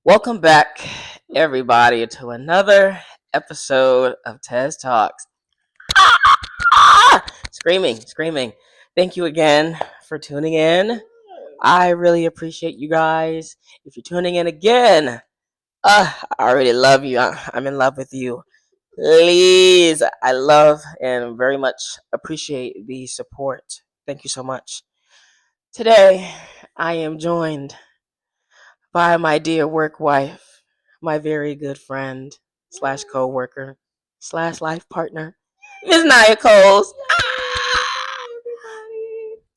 Welcome back, everybody, to another episode of TesTalks. Screaming. Thank you again for tuning in. I really appreciate you guys. If you're tuning in again, I already love you. I'm in love with you. Please, I love and very much appreciate the support. Thank you so much. Today, I am joined by my dear work wife, my very good friend slash co-worker slash life partner, Miss Niyyah Coles.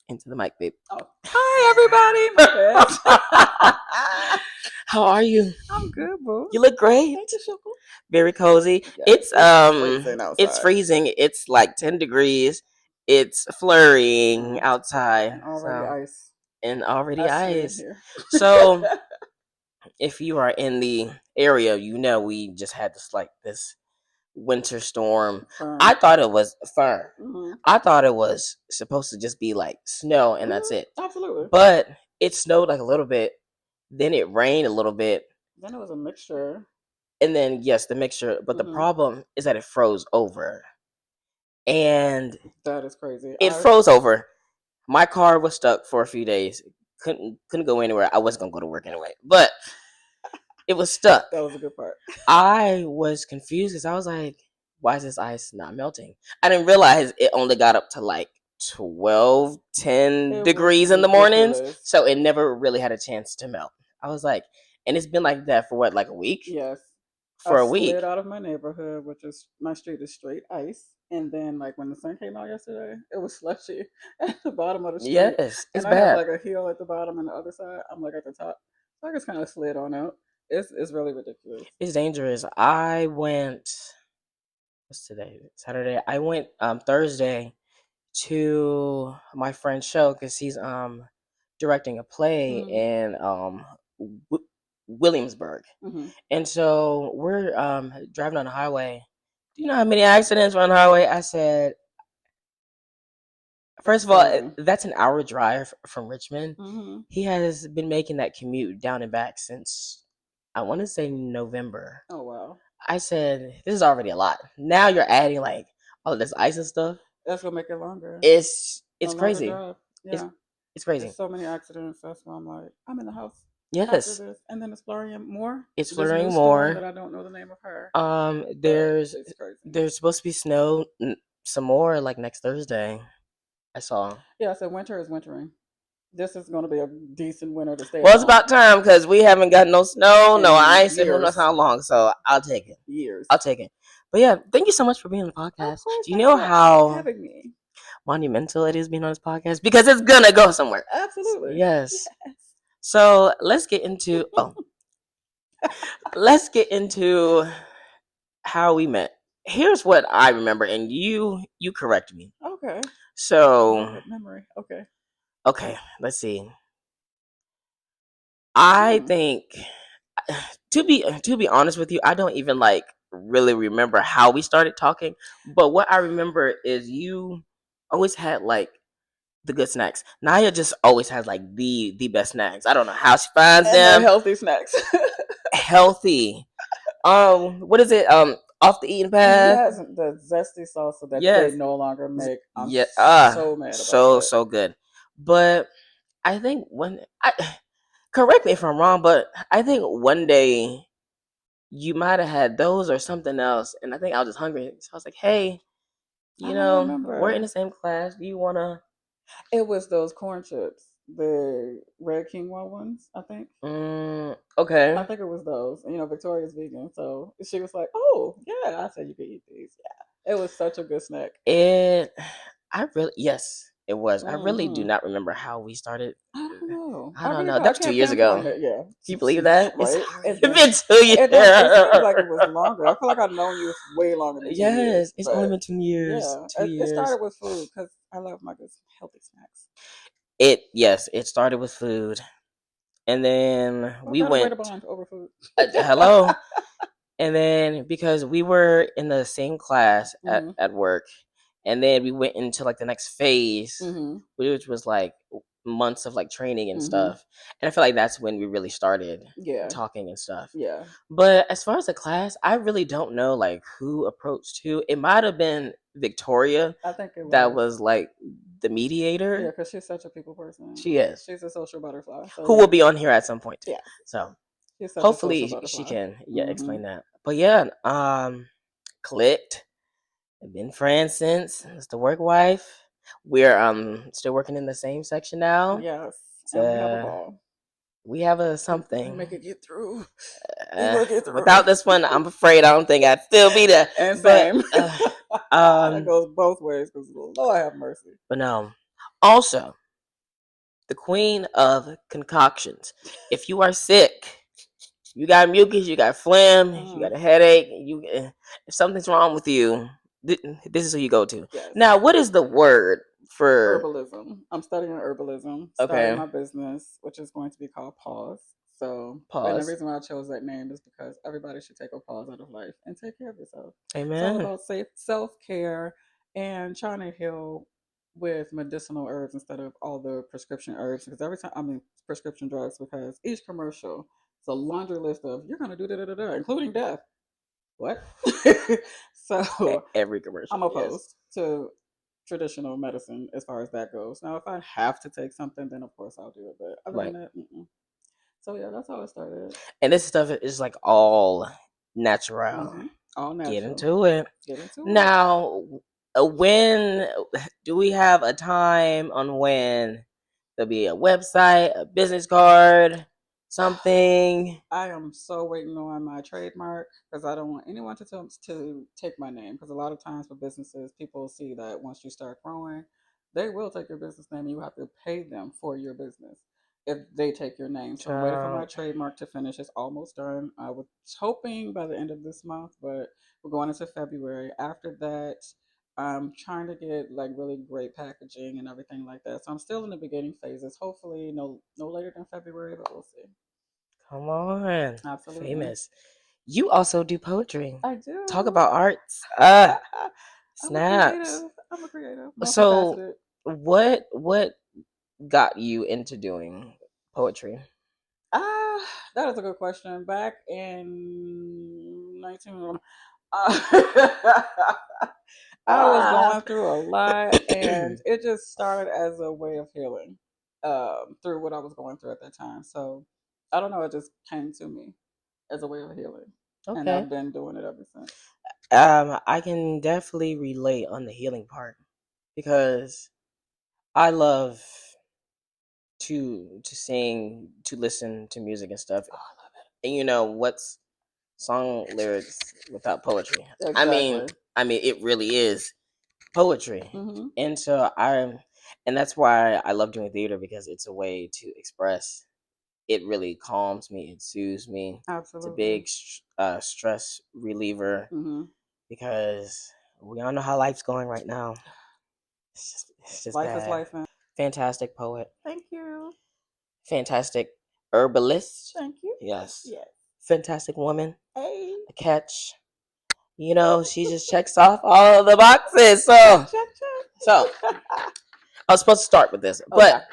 Into the mic, babe. Oh, hi everybody. How are you? I'm good, boo. You look great. Thank you, Sugar. Very cozy. Yes, It's freezing. It's like 10 degrees. It's flurrying outside. And already ice. And already I ice. here. So if you are in the area, we just had this winter storm. I thought it was fern. Mm-hmm. I thought it was supposed to just be like snow and that's it. Absolutely. But it snowed like a little bit, then it rained a little bit. Then it was a mixture. And then yes, the mixture, but the problem is that it froze over. And that is crazy. It froze over. My car was stuck for a few days. Couldn't go anywhere. I wasn't gonna go to work anyway. But it was stuck. That was a good part. I was confused because I was like, why is this ice not melting? I didn't realize it only got up to like 12, 10 degrees in the mornings. So it never really had a chance to melt. I was like, and it's been like that for what, like a week? Yes. For a week. I slid out of my neighborhood, which is my street is straight ice. And then, like when the sun came out yesterday, it was slushy at the bottom of the street. Yes, it's and bad. I have like a hill at the bottom, and the other side, I'm like at the top. So I just kind of slid on out. It's really ridiculous. It's dangerous. I went. What's today? Saturday. I went Thursday to my friend's show because he's directing a play in Williamsburg. And so we're driving on the highway. Do you know how many accidents were on the highway? I said, first of all, that's an hour drive from Richmond. He has been making that commute down and back since, I want to say, November. Oh, wow. I said, this is already a lot. Now you're adding like all this ice and stuff. That's gonna make it longer. It's crazy. Yeah. It's crazy. There's so many accidents. That's why I'm like, I'm in the house. Yes. After this. And then it's flurrying more. It's flurrying more. That I don't know the name of her. There's supposed to be snow some more like next Thursday. I saw. Yeah, so winter is wintering. This is going to be a decent winter to stay. Well, it's about time because we haven't got no snow, no ice, and who knows how long. So I'll take it. Years. I'll take it. But yeah, thank you so much for being on the podcast. Do you know how monumental it is being on this podcast? Because it's gonna go somewhere. Absolutely. Yes. So let's get into how we met. Here's what I remember, and you correct me. Okay. So memory. Okay, let's see. I think to be honest with you, I don't even like really remember how we started talking, but what I remember is you always had like the good snacks. Niyyah just always has like the best snacks. I don't know how she finds them. Healthy snacks. Healthy. What is it? Off the eating path. Yes, the zesty salsa that they no longer make. I'm so mad about it. So good. But I think correct me if I'm wrong, but I think one day you might have had those or something else, and I think I was just hungry. So I was like, "Hey, we're in the same class. Do you wanna?" It was those corn chips, the red quinoa ones, I think. Okay. I think it was those. Victoria's vegan, so she was like, "Oh, yeah." I said, "You can eat these." Yeah, it was such a good snack. Yes. It was. I really do not remember how we started. I don't know. That was 2 years ago. Yeah. Do you believe that? Right? It's been 2 years. It feels like it was longer. I feel like I've known you way longer than 2 years. Yes, it's only been 2 years. Yeah, it started with food because I love my good healthy snacks. It started with food, and then we went way to bond over food. Hello. And then because we were in the same class at work. And then we went into like the next phase, which was like months of like training and Mhm. stuff, and I feel like that's when we really started Yeah. talking and stuff. Yeah. But as far as the class, I really don't know like who approached who. It might have been Victoria I think it that was. was like the Yeah, mediator. because she's such a people person. She is. She's a social butterfly. So Who will yeah. be on here at some point too. Yeah. So She's such a social hopefully she butterfly. can Mhm. explain that. But yeah, clicked. Been friends since. It's the work wife. We're still working in the same section now. Yes. And we have a So ball. we have a We something. make it get through. We gonna get through. Without this one, I'm afraid I don't think I'd still be there. And But same. That um, goes both ways because Lord have mercy. but no. Also, the queen of concoctions. If you are sick, you got mucus, you got phlegm, you Mm, got a headache, if something's wrong with you, this is who you go to. yes. Now, what is the word for? Herbalism. I'm studying herbalism, starting Okay, my business, which is going to be called Pause. So, and the pause. reason why I chose that name is because everybody should take a pause out of life and take care of yourself. It's all Amen. about safe self care and trying to heal with medicinal herbs instead of all the prescription herbs. Because every time, I mean, prescription drugs, because each commercial is a laundry list of you're going to do da da da da, including death. What? So, Every commercial, I'm yes. opposed to traditional medicine as far as that goes. Now, if I have to take something, then of course I'll do it. But other than Right. that, mm-mm. So yeah, that's how it started. And this stuff is like all natural. Hmm. All Get natural. into it. Get into it. Now, when do we have a time on when there'll be a website, a business card, something? I am so waiting on my trademark because I don't want anyone to take my name. Because a lot of times for businesses, people see that once you start growing, they will take your business name and you have to pay them for your business if they take your name. So I'm waiting for my Child, trademark to finish. It's almost done. I was hoping by the end of this month, but we're going into February. After that, I'm trying to get like really great packaging and everything like that. So I'm still in the beginning phases. Hopefully, no later than February, but we'll see. come on, Absolutely. famous. You also do poetry. I Talk do. about arts. I'm a Snaps. creative. I'm a creative. So, Multifaceted. what got you into doing poetry? Ah, that is a good question. Back in 19, I was Ah. going through a lot, and it just started as a way of healing through what I was going through at that time. So I don't know. It just came to me as a way of healing, and Okay. I've been doing it ever since. I can definitely relate on the healing part because I love to sing, to listen to music and stuff. Oh, I love And what's song lyrics without poetry? it. I mean, Exactly. it really is poetry. Hmm. And and that's why I love doing theater because it's a way to express. It really calms me, it soothes me. It's a Absolutely. big stress reliever Hmm. because we all know how life's going right now. It's just Life is bad. life, man. Fantastic poet, Thank you. fantastic herbalist. Thank you. Yes, Yes. fantastic woman. Hey. A catch. She just checks off all of the boxes. Check, So, check, so check. I was supposed to start with this, but Okay.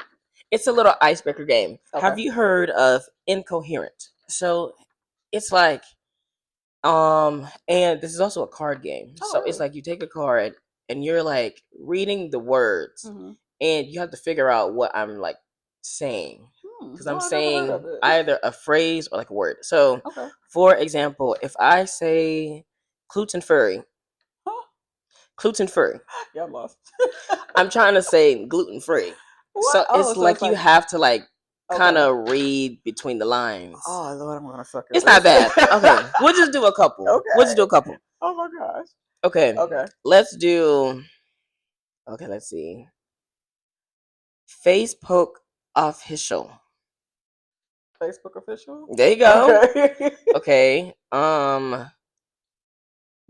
it's a little icebreaker game. Okay. Have you heard of incoherent? So it's like and this is also a card game. Oh, So it's really? like you take a card and you're like reading the words Mm-hmm. and you have to figure out what I'm like saying because No, I'm I never heard saying of it. either a phrase or like a word. So Okay. for example, if I say gluten furry, Huh? gluten furry, Yeah, I'm lost. I'm trying to say gluten free. What? So Oh, it's so it's like you like, have to like kind okay. of read between the lines. Oh, Lord, I'm going to suck at It's not this. bad. Okay, we'll just do a couple. We'll just Okay. do a couple. Oh, my gosh. Okay, Okay. let's do. Okay, let's see. Face poke official. Facebook official? There you go. Okay. Okay.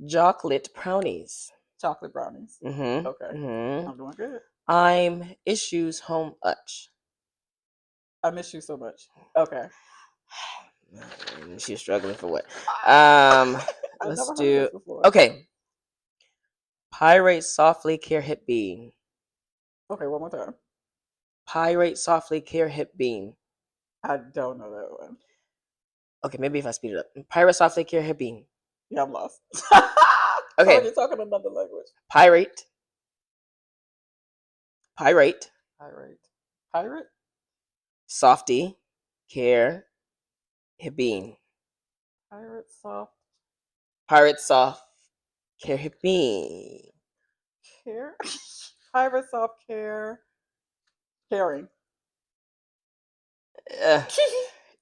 Chocolate brownies. Chocolate brownies. Mhm. Okay. Mhm. I'm doing good. I'm issues home utch. I miss you so much. Okay. She's struggling for what? Ah, Um, I've let's never heard do. this before. Okay. Pyrate softly care hit bean. Okay, one more time. Pyrate softly care hip beam. I don't know that one. Okay, maybe if I speed it up. Pyrate softly care hip beam. Yeah, I'm lost. So Okay, you're talking another language. pyrate. Pyrate. Pirate. Pirate? Softy care hip beam. Pirate soft Pirate soft care hip beam. care? Pirate soft care. Caring. Uh,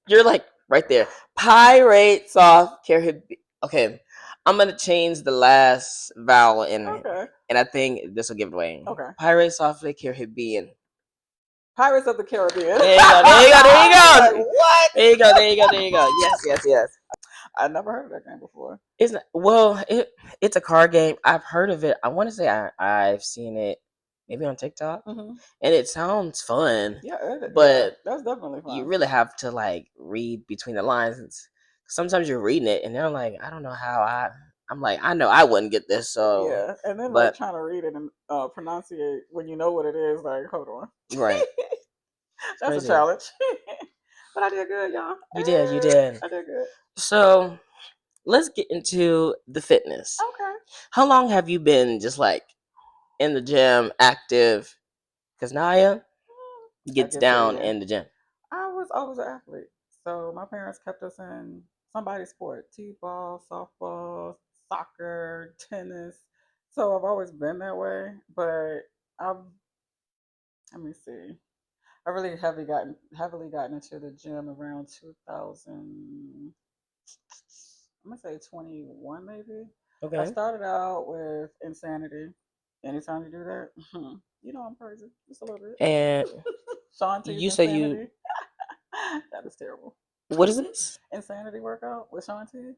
you're like right there. Pirate soft care hip beam. Okay, I'm gonna change the last vowel in it, Okay. and I think this will give it away. Okay. Pirate softly care hip beam. Pirates of the Caribbean. There you go. There you go. There you I was like, go. what? There you go. There you go. There you go. Yes. Yes. Yes. I never heard of that game before. Isn't well? It's a card game. I've heard of it. I want to say I've seen it maybe on TikTok, Mm-hmm. and it sounds fun. Yeah, yeah, But that's definitely you fun. really have to like read between the lines. Sometimes you're reading it, and then I'm like, I don't know how I'm like, I know I wouldn't get this. So, Yeah, and then like but trying to read it and pronunciate when you know what it is. Like, hold on, right, it's that's a crazy. challenge. But I did good, y'all. You did. You did. I did good. So let's get into the fitness. Okay. How long have you been just like in the gym, active? Because Naya I gets get to down you. in the gym. I was always an athlete, so my parents kept us in somebody's sport: t-ball, softball, soccer, tennis. So I've always been that way. But I've let me see. I really heavily gotten into the gym around 2000. I'm gonna say 21 maybe. I Okay. started out with insanity. Anytime you do that, you know I'm crazy just a little bit. And Sean T's you say you, insanity. That is terrible. what is this? Insanity workout with Sean T.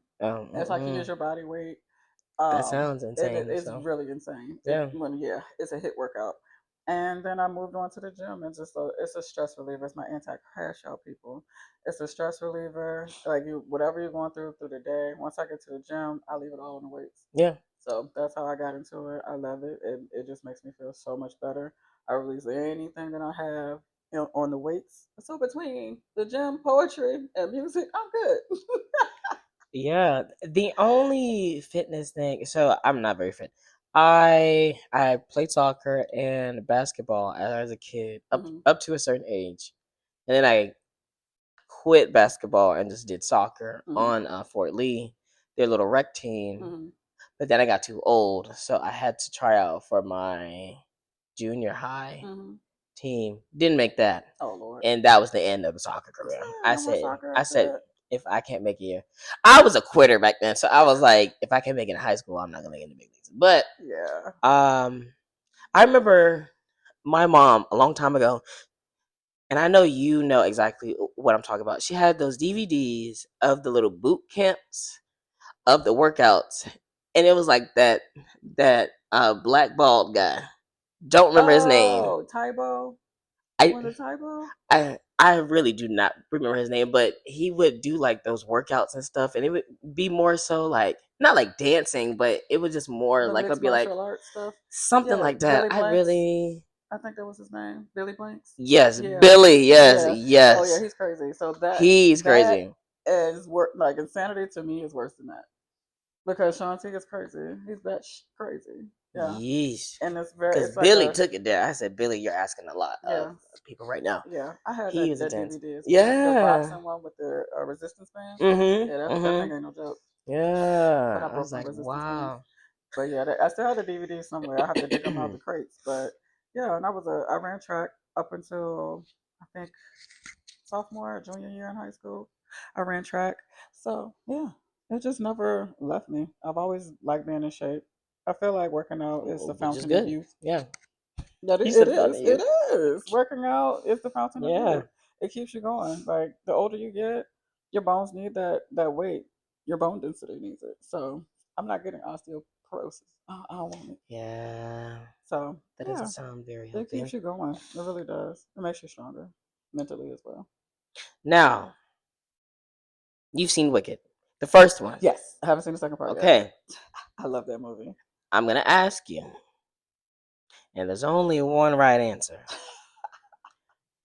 It's like you use Mm, your body weight. that sounds It insane. is So really insane. yeah, Yeah, it's a hit workout. And then I moved on to the gym and just it's a stress reliever. It's my anti crash out, people. It's a stress reliever. Like you, whatever you're going through the day. Once I get to the gym, I leave it all on the weights. yeah. So that's how I got into it. I love it. It just makes me feel so much better. I release anything that I have, on the weights. So between the gym, poetry, and music, I'm good. Yeah, the only fitness thing. So I'm not very fit. I played soccer and basketball as a kid Hmm. up to a certain age, and then I quit basketball and just did soccer Hmm. on Fort Lee, their little rec team. Hmm. But then I got too old, so I had to try out for my junior high Hmm. team. Didn't make that, Oh Lord. and that was the end of the soccer career. Yeah, no more soccer I after said, that. if I can't make it here, I was a quitter back then. So I was like, if I can't make it in high school, I'm not gonna make it in the big leagues. But Yeah. I remember my mom a long time ago, and I know you know exactly what I'm talking about. She had those DVDs of the little boot camps of the workouts, and it was like that black bald guy. Don't remember his name. Oh, Tybo. I Was it Tybo? I really do not remember his name, but he would do like those workouts and stuff, and it would be more so like not like dancing, but it was just more The like it'll mixed be like martial arts stuff. something Yeah, like that. Billy I Blanks. really I think that was his name. Billy Blanks. yes, Yeah. Billy, yes, Yeah. Oh yeah, yes, he's crazy. So he's that crazy. is like insanity to me is worse than that. Because Sean T is crazy. He's that crazy. Yeah. Yeesh. And Because it's like Billy a took it there. I said, Billy, you're asking a lot of yeah. people right now. Yeah, I had He was that intense. DVD as well. The Yeah. boxing one with the resistance band. Mhm. Yeah, that thing Mhm. ain't no joke. But Yeah. I I broke was them like, resistance bands. wow. But yeah, I still have the DVD somewhere. I have to dig them out the crates. But yeah, and I ran track up until I think sophomore or junior year in high school. I ran track. So yeah, it just never left me. I've always liked being in shape. I feel like working out is the Which is fountain of good. youth. Yeah. That He it said about is. you. It is. Working out is the fountain of Yeah. youth. It keeps you going. Like the older you get, your bones need that weight. Your bone density needs it. So I'm not getting osteoporosis. I don't want it. Yeah. So That doesn't yeah, sound very it keeps healthy. you going. It really does. It makes you stronger mentally as well. Now, you've seen Wicked. The first one. Yes, I haven't seen the second part yet. Okay. I love that movie. I'm going to ask you, and there's only one right answer.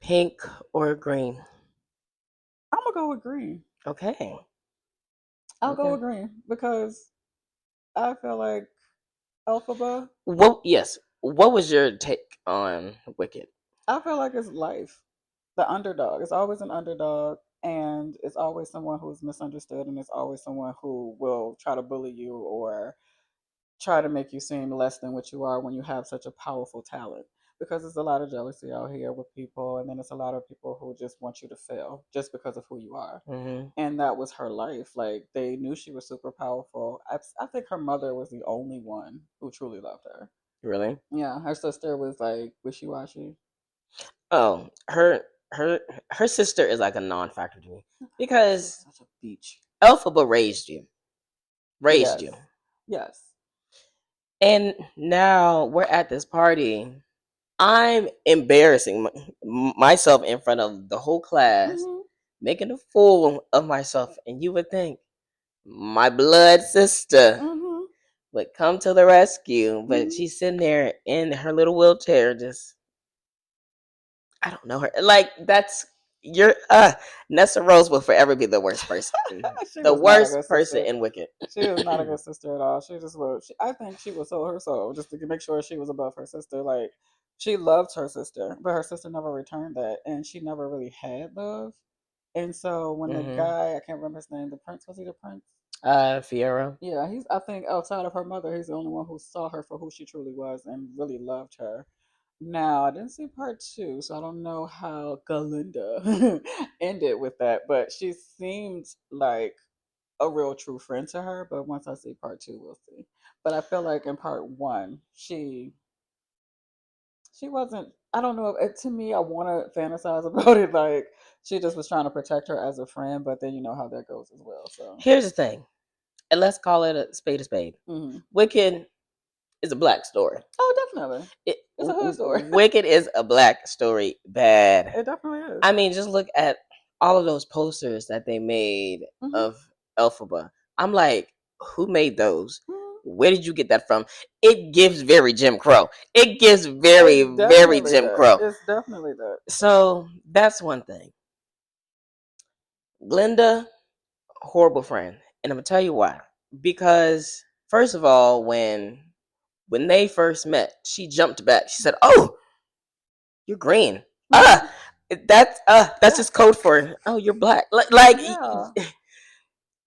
Pink or green? I'm gonna go with green. Okay. I'll go Okay. with green because I feel like Elphaba. What? Yes. What was your take on Wicked? I feel like it's life. The underdog. It's always an underdog, and it's always someone who's misunderstood, and it's always someone who will try to bully you or try to make you seem less than what you are when you have such a powerful talent. Because there's a lot of jealousy out here with people, and then it's a lot of people who just want you to fail just because of who you are. Mm-hmm. And that was her life. Like they knew she was super powerful. I think her mother was the only one who truly loved her. Really? Yeah, her sister was like wishy washy. Oh, her her sister is like a non-factor to me She's because such a beach. Elphaba raised Yes, you, yes. and now we're at this party. I'm embarrassing myself in front of the whole class, Mhm, making a fool of myself, and you would think my blood sister mhm, would come to the rescue, but mhm. she's sitting there in her little wheelchair, just I don't know her. Like that's you're Nessa Rose will forever be the worst person. She The was not a worst good person sister. in Wicked. She was not a good sister at all. She just was. I think she would sell her soul just to make sure she was above her sister. Like she loved her sister, but her sister never returned that, and she never really had love. And so when the Hmm. guy, I can't remember his name, the prince, was he the prince? Fiero. Yeah, he's. I think outside of her mother, he's the only one who saw her for who she truly was and really loved her. Now, I didn't see part two, so I don't know how Galinda ended with that, but she seemed like a real true friend to her. But once I see part two, we'll see. But I feel like in part one, she wasn't. I don't know. To me, I want to fantasize about it like she just was trying to protect her as a friend, but then you know how that goes as well. So, Here's the thing, and let's call it a spade a spade. hmm. Wicked is a black story. Oh, definitely, it's a hood story. Wicked is a black story. Bad. It definitely is. I mean, just look at all of those posters that they made Hmm. of Elphaba. I'm like, who made those? Hmm. Where did you get that from? It gives very Jim Crow. It gives very, It very definitely Jim does. Crow. It's definitely that. So that's one thing. Glinda, horrible friend. And I'm gonna tell you why. Because first of all, when they first met, she jumped back. She said, "Oh, you're green. Hmm. Ah, that's Yeah, just code for oh, you're black. Like yeah.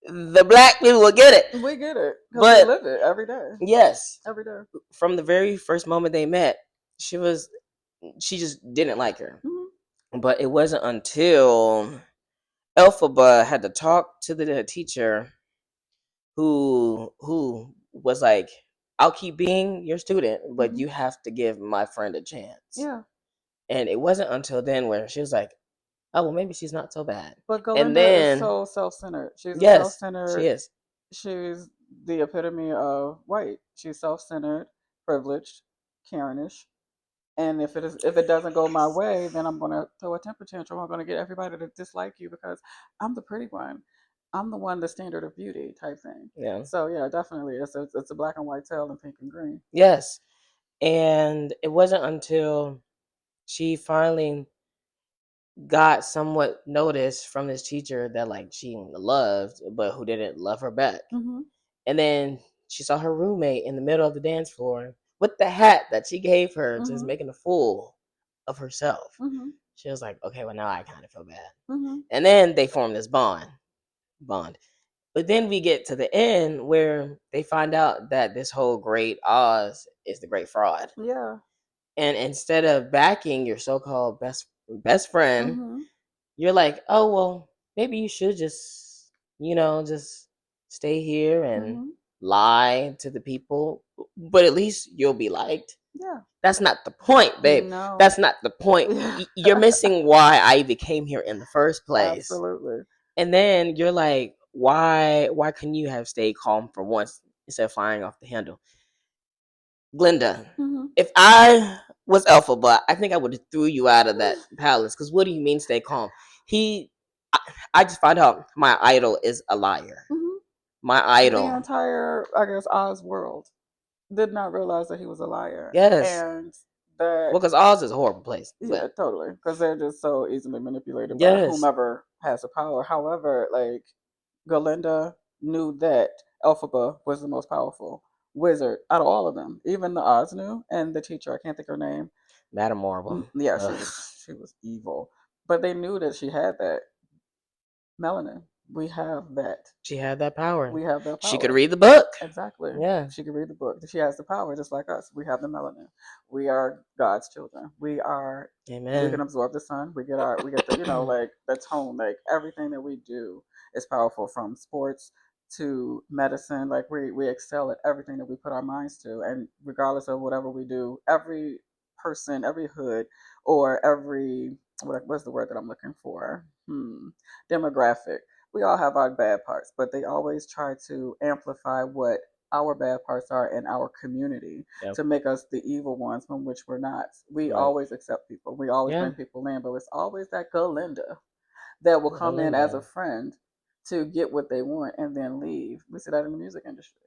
the black people will get it. We get it because we But live it every day. yes, Every day. from the very first moment they met, she just didn't like her. Hmm. But it wasn't until Elphaba had to talk to the teacher who was like, "I'll keep being your student, but Hmm. you have to give my friend a chance." Yeah. And it wasn't until then where she was like, "Oh, well, maybe she's not so bad." But And Galinda is then, so self centered. She's a self yes, she centered, is. she's the epitome of white. She's self centered, privileged, Karenish. And if it doesn't go my way, then I'm gonna throw a temper tantrum. I'm gonna get everybody to dislike you because I'm the pretty one. I'm the one, the standard of beauty type thing. Yeah. So yeah, definitely, it's a black and white tail and pink and green. Yes. And it wasn't until she finally got somewhat notice from this teacher that like she loved, but who didn't love her back. Hmm. And then she saw her roommate in the middle of the dance floor with the hat that she gave her, just Hmm. making a fool of herself. Hmm. She was like, okay, well now I kind of feel bad. Hmm. And then they formed this bond. But then we get to the end where they find out that this whole Great Oz is the great fraud. Yeah. And instead of backing your so-called best friend, Hmm. you're like, oh well, maybe you should just, just stay here and Hmm. lie to the people, but at least you'll be liked. Yeah. That's not the point, babe. No. That's not the point. Yeah. You're missing why I even came here in the first place. Absolutely. And then you're like, why couldn't you have stayed calm for once instead of flying off the handle? Glinda, Hmm. if I was Elphaba, I think I would have threw you out of that palace. Because what do you mean stay calm? He, I, I just found out my idol is a liar. Hmm. My The idol, entire, I guess, Oz world did not realize that he was a liar. yes, And that Well, because Oz is a horrible place, yeah, but totally, because they're just so easily manipulated by yes, whomever has the power. However, like Galinda knew that Elphaba was the most powerful wizard out of all of them. Even the Oz knew, and the teacher, I can't think of her name. Madame Horrible. Yeah, Ugh. she was evil, but they knew that she had that melanin. We have that. She had that power. We have that She could power. read the book. Exactly. Yeah. She can read the book. She has the power just like us. We have the melanin. We are God's children. We can Amen. absorb the sun. We get the like the tone, like everything that we do is powerful from sports to medicine. Like we excel at everything that we put our minds to. And regardless of whatever we do, every person, every hood, or every what's the word that I'm looking for? Demographic, we all have our bad parts, but they always try to amplify what our bad parts are in our community Yep. to make us the evil ones from which we're not. We Right. always accept people. We always Yeah. bring people in, but it's always that Galinda that will come in as a Linda. friend to get what they want and then leave. We see that in the music industry.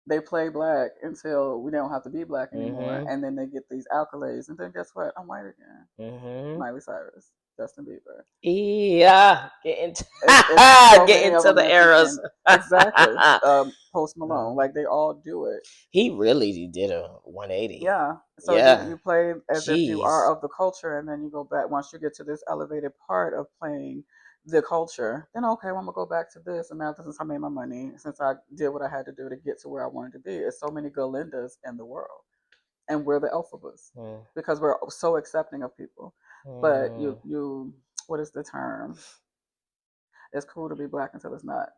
They play black until we don't have to be black anymore, Mm-hmm. and then they get these accolades, and then guess what? I'm white again. Mm-hmm. Miley Cyrus, Justin Bieber. Yeah. Get into It's so get many of into them the that's eras. and exactly. Post Malone, like they all do it. He really did a 180. Yeah. So Yeah. you play as if you are Jeez. of the culture, and then you go back once you get to this elevated part of playing the culture. Then okay, well, I'm gonna go back to this, and now since I made my money, since I did what I had to do to get to where I wanted to be, it's so many Galindas in the world, and we're the Elphabas Mm. because we're so accepting of people. But Mm. what is the term? It's cool to be black until it's not.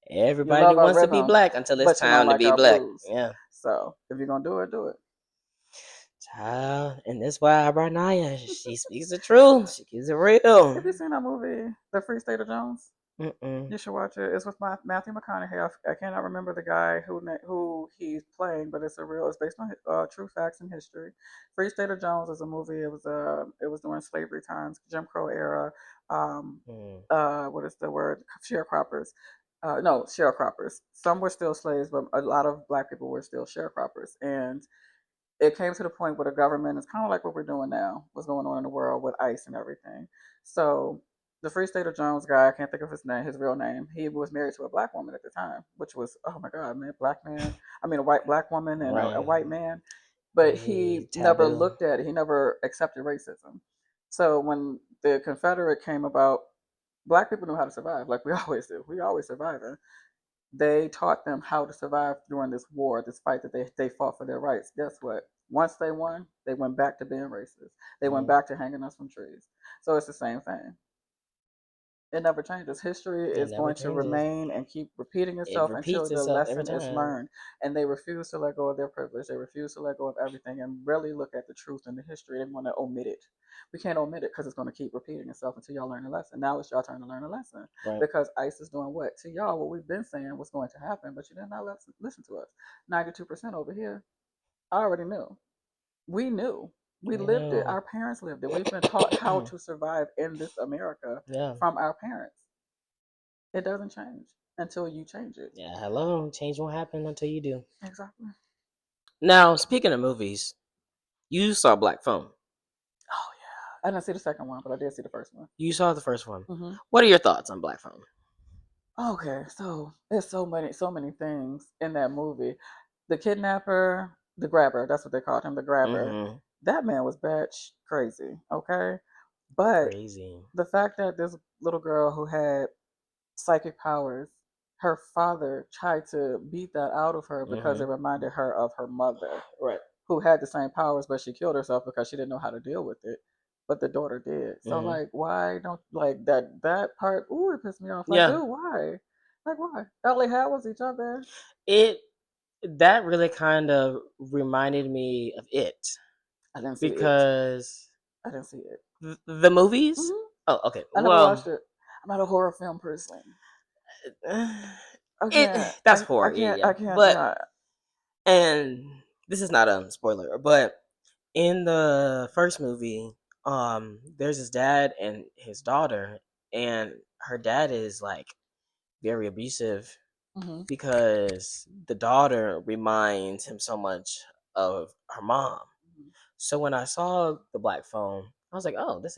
You Everybody love our wants to be rhythm, black until it's but you don't time to like be our black. blues. Yeah. So if you're gonna do it, do it. Child, and that's why I brought Niyyah. She speaks the truth. She keeps it real. Have you seen that movie, The Free State of Jones? Mm-mm. You should watch it. It's with Matthew McConaughey. I cannot remember the guy who he's playing, but it's based on true facts and history. Free State of Jones is a movie. It was during slavery times, Jim Crow era. Um, Mm. what is the word? Sharecroppers. No, sharecroppers. Some were still slaves, but a lot of black people were still sharecroppers. And it came to the point where the government is kind of like what we're doing now, what's going on in the world with ICE and everything. So the Free State of Jones guy, I can't think of his name, his real name. He was married to a black woman at the time, which was oh my god, man, black man. I mean, a white black woman and a Right. white man, but Hey, he never taboo. looked at it. He never accepted racism. So when the Confederate came about, black people knew how to survive, like we always do. We always survive. They taught them how to survive during this war, this fight that they fought for their rights. Guess what? Once they won, they went back to being racist. They went Mm. back to hanging us from trees. So it's the same thing. It never changes. History It is never going to changes. remain and keep repeating It itself until repeats the itself every lesson is time. learned. And they refuse to let go of their privilege. They refuse to let go of everything and really look at the truth in the history. They want to omit it. We can't omit it because it's going to keep repeating itself until y'all learn a lesson. Now it's y'all turn to learn a lesson Right. because ICE is doing what? To y'all, what we've been saying was going to happen, but you did not listen to us. 92% over here, I already knew. We knew. We I lived it. know. Our parents lived it. We've been taught how to survive in this America Yeah. from our parents. It doesn't change until you change it. Yeah. Hello. Change won't happen until you do. Exactly. Now, speaking of movies, you saw Black Phone. Oh yeah. I didn't see the second one, but I did see the first one. You saw the first one. Hmm. What are your thoughts on Black Phone? Okay, so there's so many things in that movie. The kidnapper, the grabber, that's what they called him, the grabber. Mm-hmm. That man was batch crazy, okay? But Crazy. the fact that this little girl who had psychic powers, her father tried to beat that out of her because Mm-hmm. it reminded her of her mother, Right. who had the same powers, but she killed herself because she didn't know how to deal with it. But the daughter did. So Mm-hmm. like, why don't like that part? Ooh, it pissed me off. Like, Yeah. dude, why? Like, why? All they had was each other. It that really kind of reminded me of it I didn't see it. because I didn't see it. the movies. Hmm. Oh, okay. I never Well, watched it. I'm not a horror film person. I it can't. that's horror. Yeah, yeah. I can't do But that. and this is not a spoiler, but in the first movie, there's his dad and his daughter, and her dad is like very abusive Hmm. because the daughter reminds him so much of her mom. So when I saw the black phone, I was like, oh, this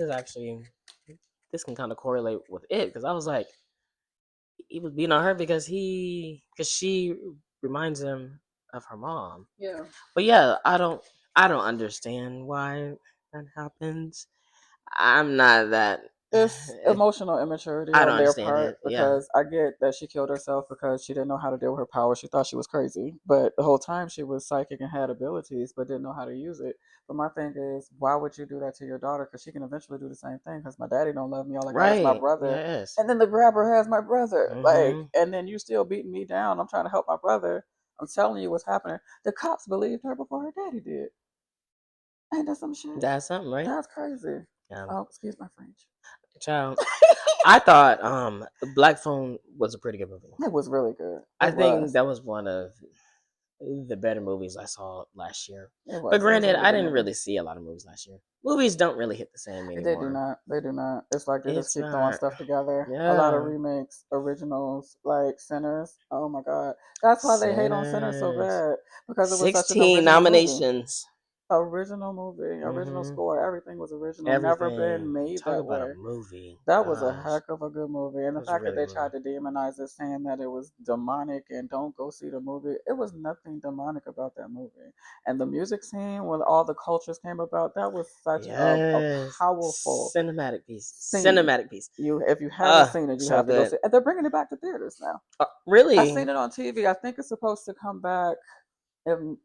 can kind of correlate with it, because I was like, he was beating on her because she reminds him of her mom. Yeah. But yeah, I don't understand why that happens. I'm not that. It's emotional immaturity I don't on their understand part it. Yeah. because I get that she killed herself because she didn't know how to deal with her power. She thought she was crazy, but the whole time she was psychic and had abilities, but didn't know how to use it. But my thing is, why would you do that to your daughter? Because she can eventually do the same thing. Because my daddy don't love me. All I got is my Right. brother, Yes. and then the grabber has my brother. Like, Mm-hmm. and then you still beating me down. I'm trying to help my brother. I'm telling you what's happening. The cops believed her before her daddy did. Ain't that some shit? That's something, right? That's crazy. Yeah. Oh, excuse my French. Child. I thought Black Phone was a pretty good movie. It was really good. I It think was. that was one of the better movies I saw last year. It But was. It was a granted, really I good didn't movie. really see a lot of movies last year. Movies don't really hit the same They do anymore. not. They do not. It's like they just It's keep throwing not. stuff together. A lot of Yeah. remakes, originals, like Sinners. Oh my god, that's why they hate on Sinners so Sinners. bad because it was such an 16 original movie. nominations. Original movie, original Mm-hmm. score. Everything was original. Never been Everything. made Talk that about a way. movie. That was a Gosh. heck of a good movie. And It the was a fact that really they good movie. tried to demonize it, saying that it was demonic and don't go see the movie, it was nothing demonic about that movie. And the music scene, when all the cultures came about, that was such a Yes. powerful Cinematic piece. scene. Cinematic piece. You, if you haven't seen it, you So have to go see good. it. And they're bringing it back to theaters now. I Really? seen it on TV. I think it's supposed to come back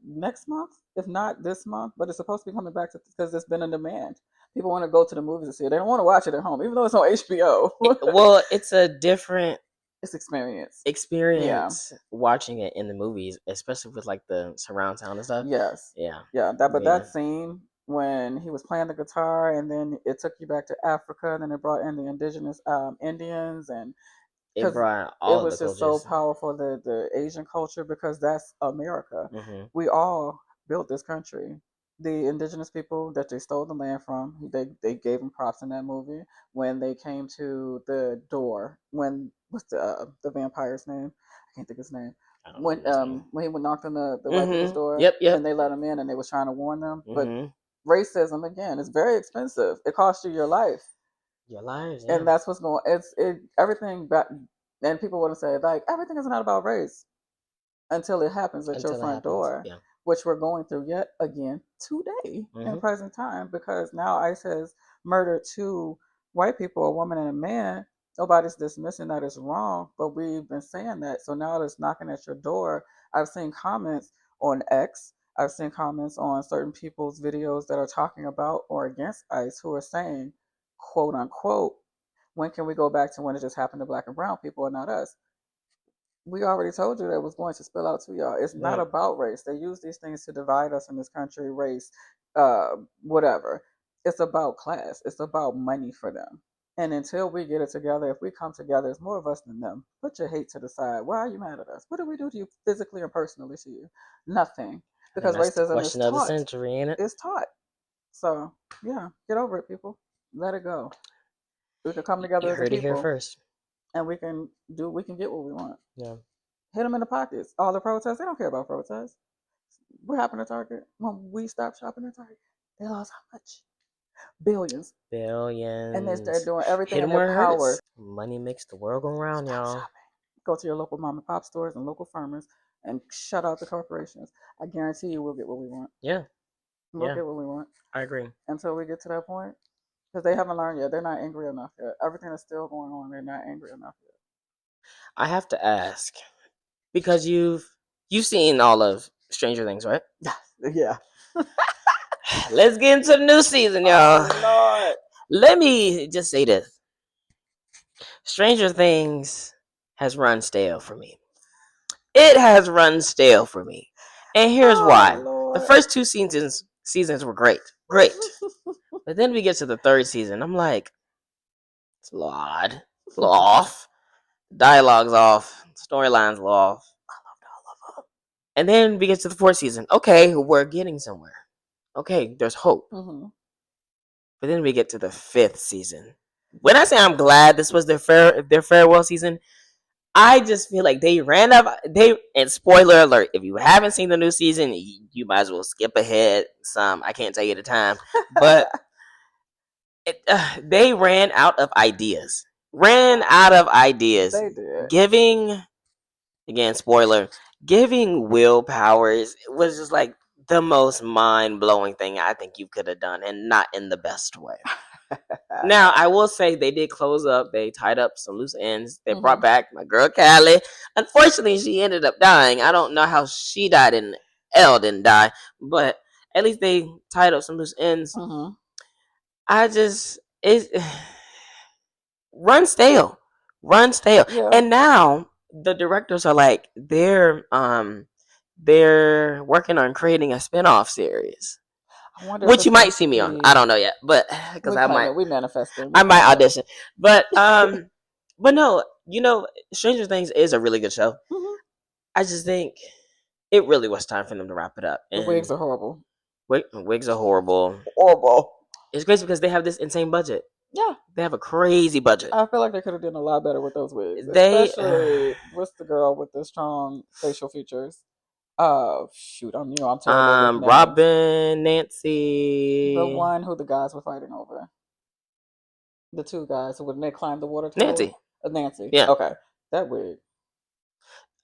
next month, if not this month, but it's supposed to be coming back because it's been in demand. People want to go to the movies to see it. They don't want to watch it at home, even though it's on HBO. Well, it's a different It's experience. Yeah. experience watching it in the movies, especially with like the surround sound and stuff. Yes. Yeah. Yeah. That. But Yeah. that scene when he was playing the guitar, and then it took you back to Africa, and then it brought in the indigenous Indians, and It because brought it all of the was just so cultures. powerful, the Asian culture, because that's America. Mm-hmm. We all built this country. The indigenous people that they stole the land from, they gave them props in that movie when they came to the door. When what's the vampire's name? I can't think of his name. I don't know his name. When he knocked on the white people's Mm-hmm. door Yep. Yep. and they let him in and they was trying to warn them, but Mm-hmm. racism again is very expensive. It costs you your life, Your lives. and Yeah. that's what's going. It everything back, and people want to say like everything is not about race until it happens at your Until it front happens. door, Yeah. which we're going through yet again today in Mm-hmm. present time because now ICE has murdered two white people, a woman and a man. Nobody's dismissing that it's wrong, but we've been saying that. So now it's knocking at your door. I've seen comments on X. I've seen comments on certain people's videos that are talking about or against ICE who are saying, quote unquote, when can we go back to when it just happened to black and brown people and not us? We already told you that it was going to spill out to y'all. It's not Right. about race. They use these things to divide us in this country, race, whatever. It's about class. It's about money for them. And until we get it together, if we come together, it's more of us than them. Put your hate to the side. Why are you mad at us? What did we do to you physically and personally to you? Nothing. I think Because that's the racism is question of the taught. century, ain't it? It's taught. So yeah, get over it, people. Let it go. We can come together You as a heard it here people, first. and we can get what we want. Yeah. Hit them in the pockets. All the protests, they don't care about protests. What happened to Target? When we stopped shopping at Target, they lost how much? Billions. And they're Billions. doing everything Hit in them their where it power. hurts. Money makes the world go round, Stop y'all. shopping. Go to your local mom and pop stores and local farmers and shut out the corporations. I guarantee you we'll get what we want. Yeah. We'll Yeah. get what we want. I agree. Until we get to that point. Because they haven't learned yet. They're not angry enough yet. Everything is still going on. They're not angry enough yet. I have to ask because you've seen all of Stranger Things, right? Yeah. Let's get into the new season, y'all. Oh, Lord. Let me just say this: Stranger Things has run stale for me. It has run stale for me, and here's Oh, why: the Lord. first two seasons were great, but then we get to the third season. I'm like, it's a little odd, a little off. Dialogue's off, storyline's off. And then we get to the fourth season. Okay, we're getting somewhere. Okay, there's hope. Mm-hmm. But then we get to the fifth season. When I say I'm glad this was their farewell season, I just feel like they ran up. And spoiler alert: if you haven't seen the new season, you might as well skip ahead some. I can't tell you the time, but they ran out of ideas. Ran out of ideas. They did. Giving again, spoiler. Giving Will powers was just like the most mind blowing thing I think you could have done, and not in the best way. Now, I will say they did close up. They tied up some loose ends. They brought back my girl Callie. Unfortunately, she ended up dying. I don't know how she died and Elle didn't die, but at least they tied up some loose ends. I just it run stale, run stale. Yeah. And now the directors are like they're working on creating a spin-off series, I wonder if which it's you gonna might see me on. be. I don't know yet, but because We claiming, we manifesting, we I might claim it. audition. But but no, Stranger Things is a really good show. I just think it really was time for them to wrap it up. The And wigs are horrible. wigs are horrible. Horrible. It's crazy because they have this insane budget. Yeah. They have a crazy budget. I feel like they could have done a lot better with those wigs. They Especially what's the girl with the strong facial features? Shoot, I'm terrible with names. Robin, Nancy, The one who the guys were fighting over. The two guys who when they climbed the water tower. Nancy. Nancy. Yeah. Okay. That wig.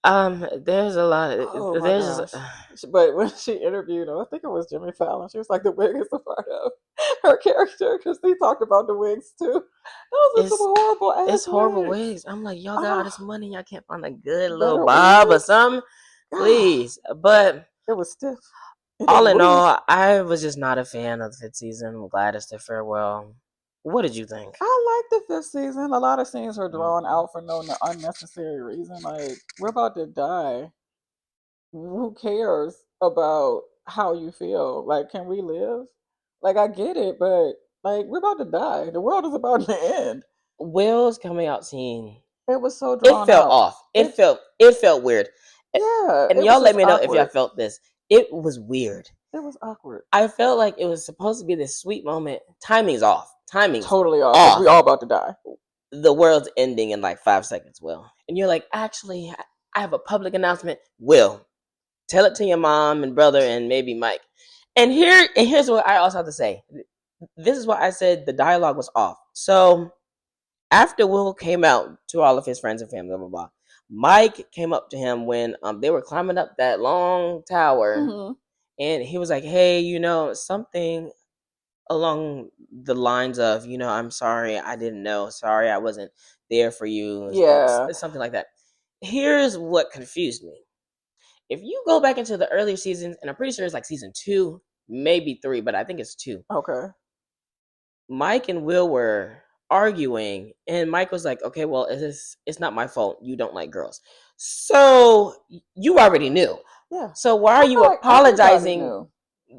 There's a lot. Oh my There's gosh. But when she interviewed him, I think it was Jimmy Fallon, she was like, the wig is a part of her character because he talked about the wigs too. Those are some horrible ass It's horrible wigs. wigs. I'm like, y'all got all this money, y'all can't find a good little Better bob or wigs? something, please. But It was stiff. It all didn't in move. all, I was just not a fan of the fifth season. I'm glad it's the farewell. What did you think? I like the fifth season. A lot of scenes are drawn out for no unnecessary reason. Like, we're about to die. Who cares about how you feel? Like, can we live? Like, I get it, but like, we're about to die. The world is about to end. Will's coming out scene. It was so It drawn felt out. off. It felt weird. Yeah, And it y'all was let just me know if y'all awkward. felt this. It was weird. It was awkward. I felt like it was supposed to be this sweet moment. Timing's off. Timing's Totally off. 'Cause we all about to die. The world's ending in like 5 seconds, Will. And you're like, actually, I have a public announcement. Will, tell it to your mom and brother and maybe Mike. And here's what I also have to say. This is why I said the dialogue was off. So after Will came out to all of his friends and family, blah blah blah, Mike came up to him when they were climbing up that long tower, and he was like, "Hey, something along the lines of, I'm sorry, I didn't know. Sorry, I wasn't there for you." Yeah. Something like that. Here's what confused me. If you go back into the earlier seasons, and I'm pretty sure it's like season 2, maybe 3, but I think it's 2. Okay. Mike and Will were arguing, and Mike was like, "Okay, well, it's not my fault. You don't like girls, so you already knew. Yeah. So why are you apologizing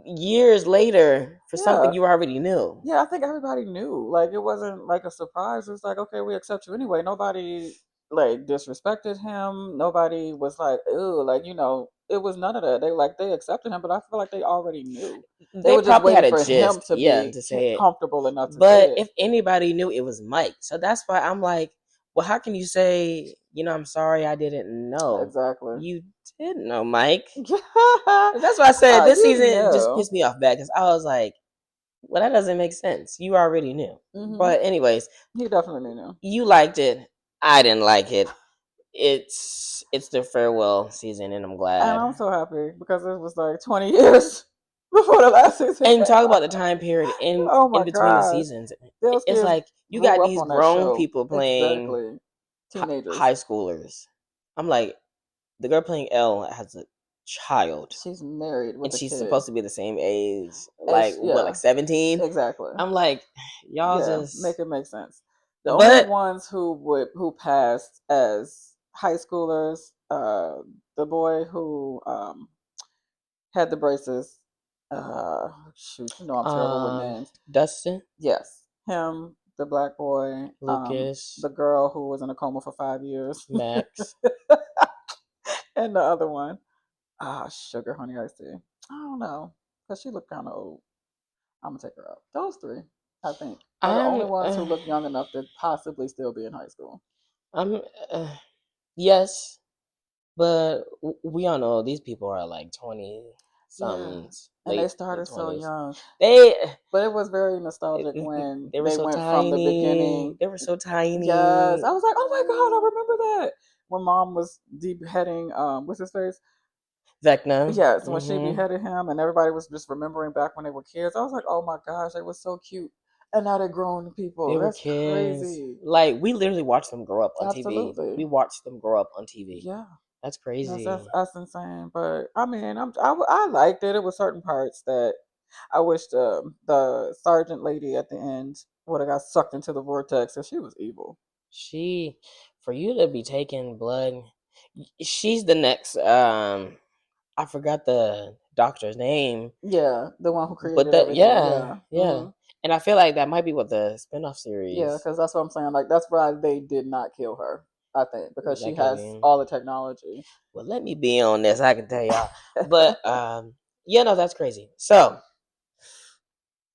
years later for something you already knew?" Yeah, I think everybody knew. Like, it wasn't like a surprise. It was like, okay, we accept you anyway. Nobody like disrespected him. Nobody was like, ooh, like, it was none of that. They accepted him, but I feel like they already knew. They were just probably had waiting a for him gist, to yeah, be to say it. comfortable enough to say But it. if anybody knew, it was Mike. So that's why I'm like, well, how can you say, I'm sorry, I didn't know? Exactly. You did know, Mike. That's why I said this season just pissed me off bad because I was like, well, that doesn't make sense. You already knew. But anyways, he definitely knew. You liked it. I didn't like it. It's the farewell season, and I'm glad. And I'm so happy because it was like 20 years before the last season. And talk about the time period in between the seasons. It's like you got these grown people playing teenagers, high schoolers. I'm like, the girl playing Elle has a child. She's married with and she's kid. Supposed to be the same age, like what, like 17? Exactly. I'm like, y'all just make it make sense. The only ones who passed as high schoolers, the boy who had the braces. Shoot, I'm terrible with names. Dustin. Yes, him. The black boy, Lucas. The girl who was in a coma for 5 years, Max, and the other one, Sugar Honey Iced Tea. I don't know, because she looked kind of old. I'm gonna take her out. Those 3, I think, are the only ones who look young enough to possibly still be in high school. Yes, but we all know these people are like 20 Yeah, somethings, and they late started so 20s. young, They but it was very nostalgic when they were they so went from the tiny. beginning. They were so Yes, tiny. I was like, oh my god, I remember that when mom was beheading what's his face. Vecna. Yes, when she Hmm. beheaded him, and everybody was just remembering back when they were kids. I was like, oh my gosh, they were so cute, and now they're grown They people. were That's kids. crazy. Like we literally watched them grow up on TV. We Absolutely, watched them grow up on TV. yeah. That's That's crazy. that's insane. But I mean, I liked it. It was certain parts that I wish the sergeant lady at the end would have got sucked into the vortex, and she was evil. She, for you to be taking blood, she's the next. I forgot the doctor's name, Yeah, the one who but created that everything. yeah, Yeah, yeah, and I feel like that might be what the spinoff yeah, series because that's what I'm saying. Like that's why they did not kill her. I think because she that could has be. all the technology. Well, let me be on this. I can tell y'all, but yeah, no, that's crazy. So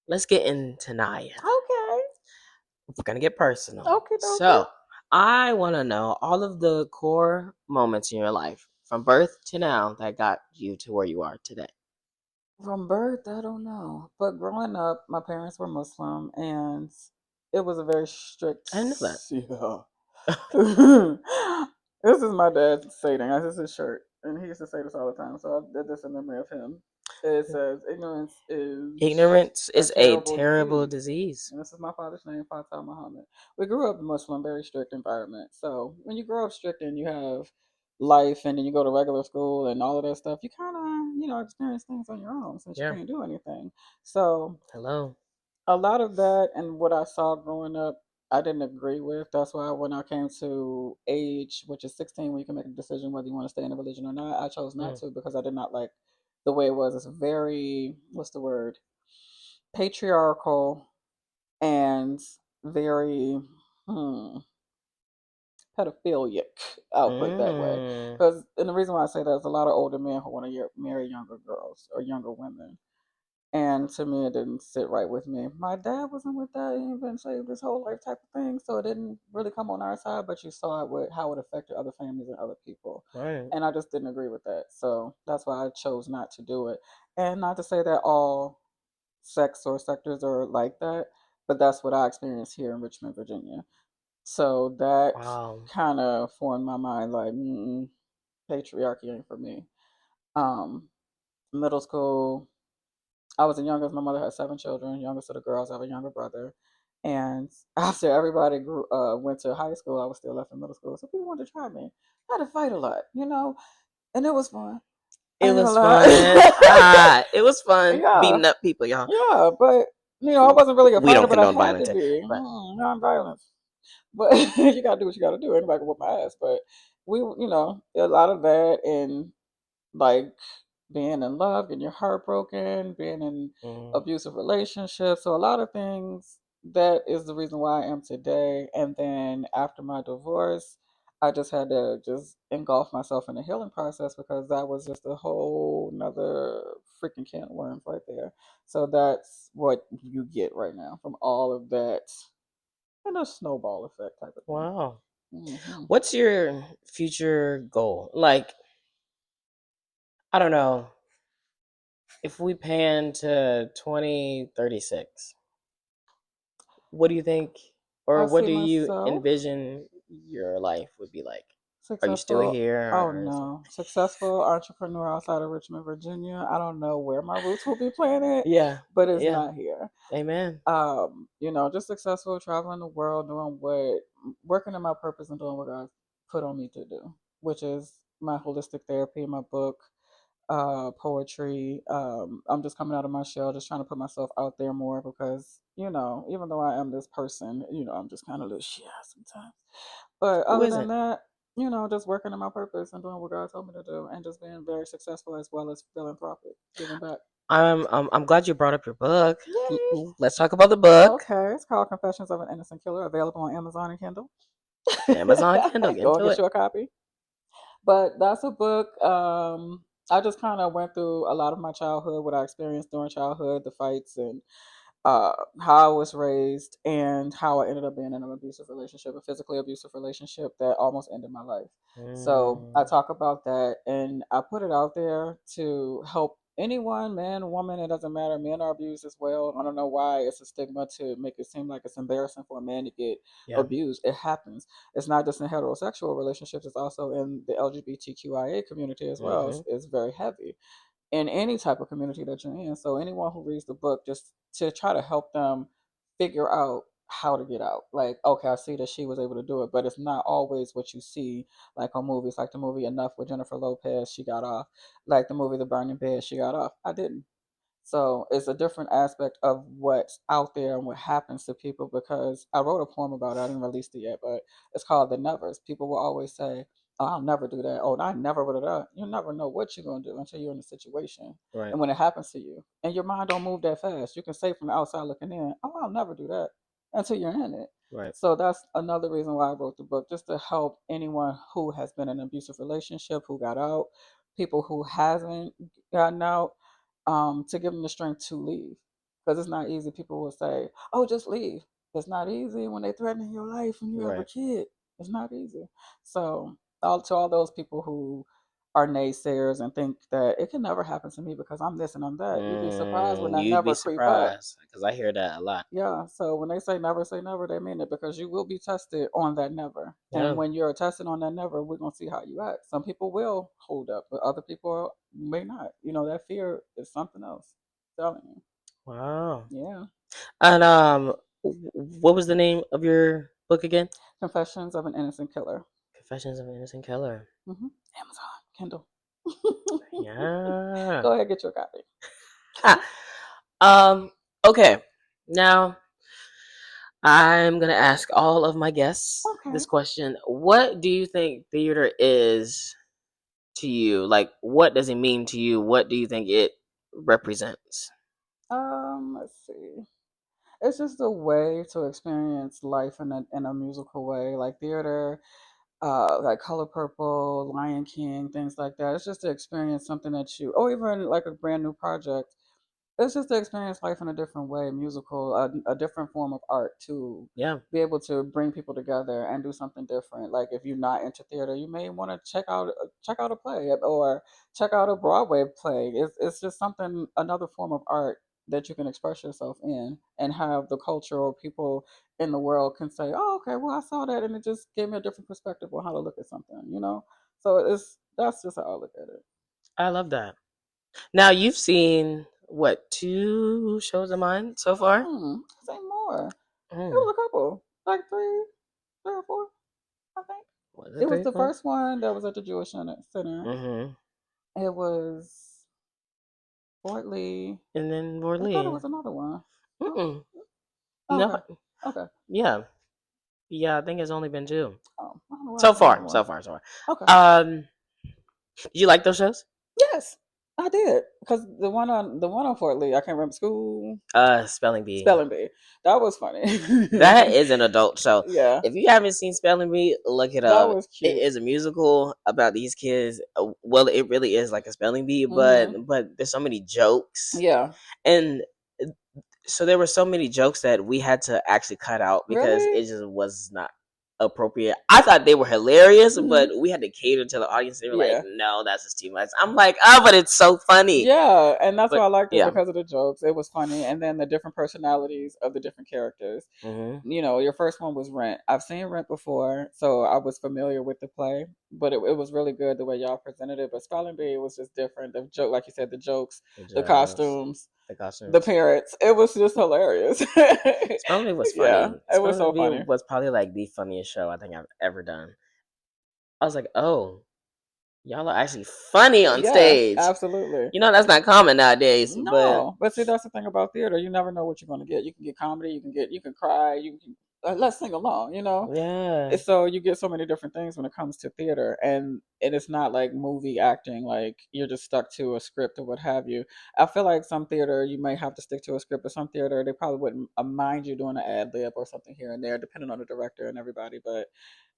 let's get into Naya. Okay, We're gonna get personal. okay, okay. So I want to know all of the core moments in your life from birth to now that got you to where you are today. From birth, I don't know, but growing up, my parents were Muslim, and it was a very strict. I didn't know Yeah. that. This is my dad's saying. This is his shirt, and he used to say this all the time. So I did this in memory of him. It says, "Ignorance is Ignorance a is a terrible terrible disease." disease. And this is my father's name, Fatah Muhammad. We grew up in Muslim, very strict environment. So when you grow up strict and you have life, and then you go to regular school and all of that stuff, you kind of experience things on your own since you Yeah. can't do anything. So Hello. a lot of that and what I saw growing up, I didn't agree with. That's why when I came to age, which is 16, when you can make a decision whether you want to stay in a religion or not, I chose not Mm. to because I did not like the way it was. It's very, what's the word? Patriarchal and very pedophilic. I'll put it that way. Mm. Because, and the reason why I say that is a lot of older men who want to marry younger girls or younger women. And to me, it didn't sit right with me. My dad wasn't with that. He had been saved his whole life type of thing. So it didn't really come on our side, but you saw it with how it affected other families and other people. Right. And I just didn't agree with that. So that's why I chose not to do it. And not to say that all sects or sectors are like that, but that's what I experienced here in Richmond, Virginia. So that Wow. kind of formed my mind like, patriarchy ain't for me. Um, Middle school, I was the youngest. My mother had 7 children, youngest of the girls. I have a younger brother. And after everybody went to high school, I was still left in middle school. So people wanted to try me. I had to fight a lot, and it was fun. I It ain't gonna was fun. lie. It was fun Yeah, beating up people, y'all. yeah, but I wasn't really a We fighter, don't but I condone had to violence, be. but Non-violence. But you gotta do what you gotta do. Anybody can whip my ass, but a lot of that and like being in love, getting your heart broken, being in mm, abusive relationships. So a lot of things that is the reason why I am today. And then after my divorce, I just had to just engulf myself in the healing process because that was just a whole nother freaking can of worms right there. So that's what you get right now from all of that and a snowball effect type of thing. wow. Hmm. What's your future goal? Like, I don't know. If we pan to 2036, what do you think, or I what see do you myself envision your life would be like? Are you still successful. here, Oh or is it? no, successful entrepreneur outside of Richmond, Virginia. I don't know where my roots will be planted, Yeah, but it's yeah. not here. Amen. Just successful, traveling the world, working in my purpose and doing what God put on me to do, which is my holistic therapy, my book, poetry. I'm just coming out of my shell, just trying to put myself out there more because, even though I am this person, I'm just kind of a little shy sometimes. But Who other than isn't? that, just working in my purpose and doing what God told me to do and just being very successful as well as philanthropic, giving back. I'm glad you brought up your book. Yay! Let's talk about the book. Okay, it's called Confessions of an Innocent Killer, available on Amazon and Kindle. Amazon Kindle, get Go and into get it. you a copy. But that's a book. I just kind of went through a lot of my childhood, what I experienced during childhood, the fights and how I was raised, and how I ended up being in an abusive relationship, a physically abusive relationship that almost ended my life. So I Mm, talk about that, and I put it out there to help anyone, man, woman, it doesn't matter. Men are abused as well. I don't know why it's a stigma to make it seem like it's embarrassing for a man to get yeah. abused. It happens. It's not just in heterosexual relationships, it's also in the LGBTQIA community as well. Hmm. It's very heavy in any type of community that you're in. So anyone who reads the book, just to try to help them figure out how to get out. Like, okay, I see that she was able to do it, but it's not always what you see, like on movies, like the movie Enough with Jennifer Lopez, she got off. Like the movie The Burning Bed, she got off. I didn't. So it's a different aspect of what's out there and what happens to people, because I wrote a poem about it. I didn't release it yet, but it's called The Nevers. People will always say, "Oh, I'll never do that. Oh, I never would have done." You never know what you're gonna do until you're in the situation. Right. And when it happens to you, and your mind don't move that fast, you can say from the outside looking in, "Oh, I'll never do that," until you're in it. Right. So that's another reason why I wrote the book, just to help anyone who has been in an abusive relationship, who got out, people who hasn't gotten out, to give them the strength to leave. Because it's not easy. People will say, "Oh, just leave." It's not easy when they threaten your life and you have a Right. kid. It's not easy. So, all those people who are naysayers and think that it can never happen to me because I'm this and I'm that, you'd be surprised when Mm, that you'd be never creep up. surprised because I hear that a lot. Yeah, so when they say never, they mean it, because you will be tested on that never. And Yeah. when you're tested on that never, we're going to see how you act. Some people will hold up, but other people may not. That fear is something else. I'm telling you. Wow. Yeah. And what was the name of your book again? Confessions of an Innocent Killer. Confessions of an Innocent Killer. Amazon, Kindle. Yeah. Go ahead, get your copy. Ah, um. Okay. Now I'm gonna ask all of my guests Okay. this question: what do you think theater is to you? Like, what does it mean to you? What do you think it represents? Let's see. It's just a way to experience life in a musical way, like theater, like Color Purple, Lion King, things like that. It's just to experience something that you, or even like a brand new project. It's just to experience life in a different way, musical, a different form of art, to Yeah. be able to bring people together and do something different. Like if you're not into theater, you may want to check out a play, or check out a Broadway play. It's just something, another form of art that you can express yourself in, and have the culture or people in the world can say, "Oh, okay, well I saw that, and it just gave me a different perspective on how to look at something." So that's just how I look at it. I love that. Now you've seen what, two shows of mine so far? Say more. It Mm. was a couple, like three or four, I think. Was it It was three, the four? first one that was at the Jewish Center. Mm-hmm. It was Fort Lee. And then I thought it Borley. was another one. Oh, Mm-mm. No. okay, okay. Yeah. Yeah, I think it's only been two. Oh, I don't know why I So thought it was far. more. So far, so Okay. far. Did you like those shows? Yes, I did, because the one on Fort Lee, I can't remember school Spelling Bee. spelling bee. That was funny. That is an adult show. Yeah, If you haven't seen Spelling Bee, look it that up. was It cute. is a musical about these kids. Well, it really is like a spelling bee, but Mhm. there's so many jokes, Yeah. and so there were so many jokes that we had to actually cut out because Really? it just was not appropriate. I thought they were hilarious, Mhm. but we had to cater to the audience. They were like, Yeah. "No, that's just too much." I'm like, "Oh, but it's so funny." Yeah, and that's why But I liked it, yeah. because of the jokes. It was funny, and then the different personalities of the different characters. Hmm. Your first one was Rent. I've seen Rent before, so I was familiar with the play, but it was really good the way y'all presented it. But Spelling Bee was just different. The joke, like you said, the jokes, The the jokes, costumes, the the costumes. parents. It was just hilarious. Spelling Bee was Yeah, funny. it was so Spelling Bee funny. was probably like the funniest show I think I've ever done. I was like, "Oh, y'all are actually funny on Yeah, stage." absolutely. That's not common nowadays. But No, but see, that's the thing about theater. You never know what you're going to get. You can get comedy, you can cry, you can let's sing along. yeah, So you get so many different things when it comes to theater, and it's not like movie acting, like you're just stuck to a script or what have you. I feel like some theater you may have to stick to a script, but some theater they probably wouldn't mind you doing an ad lib or something here and there, depending on the director and everybody. But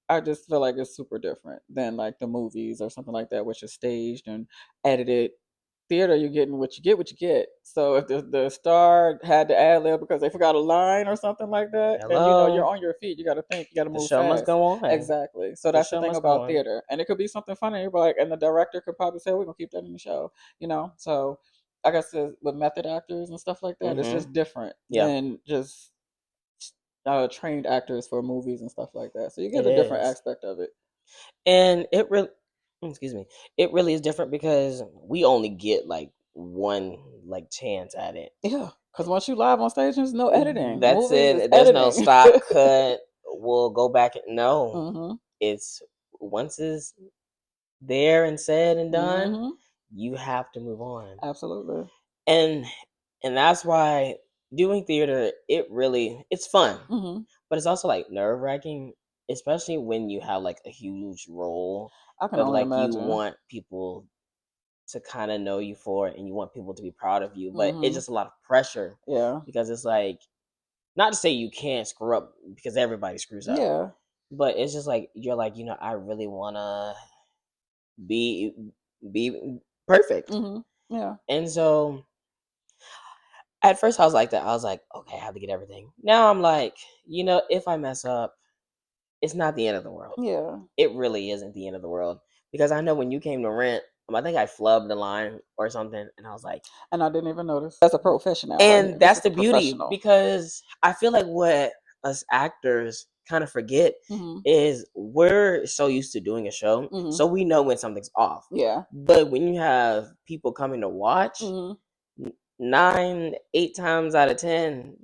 I just feel like it's super different than like the movies or something like that, which is staged and edited. theater, you're getting what you get. So if the star had to ad lib because they forgot a line or something like that, then you're Hello. on your feet. You got to think. You got to The move show must fast. go on. Exactly. So The that's the show thing must go about on. theater, and it could be something funny. You're like, and the director could probably say, "We're gonna keep that in the show," So I guess with method actors and stuff like that, it's Mm-hmm. just different Yeah, than just trained actors for movies and stuff like that. So you it get a different is. aspect of it. And it really, excuse me, it really is different because we only get like one like chance at it. Yeah, because once you live on stage, there's no editing. That's Movies is it. There's no editing. stop cut. We'll go back. No, Mhm. it's once it's there and said and done, Mhm. you have to move on. Absolutely. And and that's why doing theater, it's fun, Mhm. but it's also like nerve wracking, especially when you have like a huge role I can that only like you imagine. want people to kind of know you for it and you want people to be proud of you, but it's Mhm. just a lot of pressure Yeah. because it's like not to say you can't screw up because everybody screws up, Yeah. but it's just like you're like, I really want to be be perfect. Mhm. Yeah. And so at first I was like that. I was like, okay, I have to get everything. Now I'm like, if I mess up, it's not the end of the world. Yeah. It really isn't the end of the world because I know when you came to rent, I think I flubbed the line or something, and I was like, And I didn't even notice. That's a professional right and here. This that's is the beauty professional. because I feel like what us actors kind of forget Mhm. is we're so used to doing a show, Mhm. so we know when something's off. Yeah. But when you have people coming to watch, Mhm. 9, 8 times out of 10,